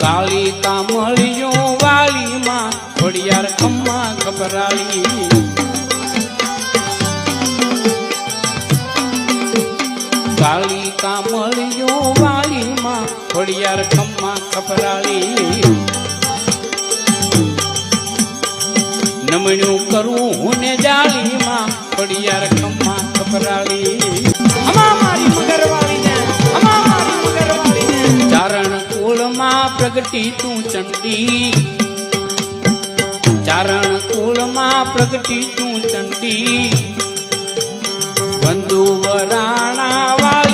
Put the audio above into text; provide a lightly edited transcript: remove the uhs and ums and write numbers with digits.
કાળી કામળિયો વાલીમાં ખોડિયાર ખમ્મા ખબરાળી કાળી કામળિયો વાલીમાં ખોડિયાર ખમ્મા ખબરાળી નમણ્યું કરું ને જાળીમાં ખોડિયાર ખમ્મા ખબરાળી અમા મારી મગરવાળીને અમા મારી મગરવાળીને ચારણ કુળમાં પ્રગટી તું ચંડી ચારણ કુળમાં પ્રગટી તું ચંડી બંધુ વરાણા વાળી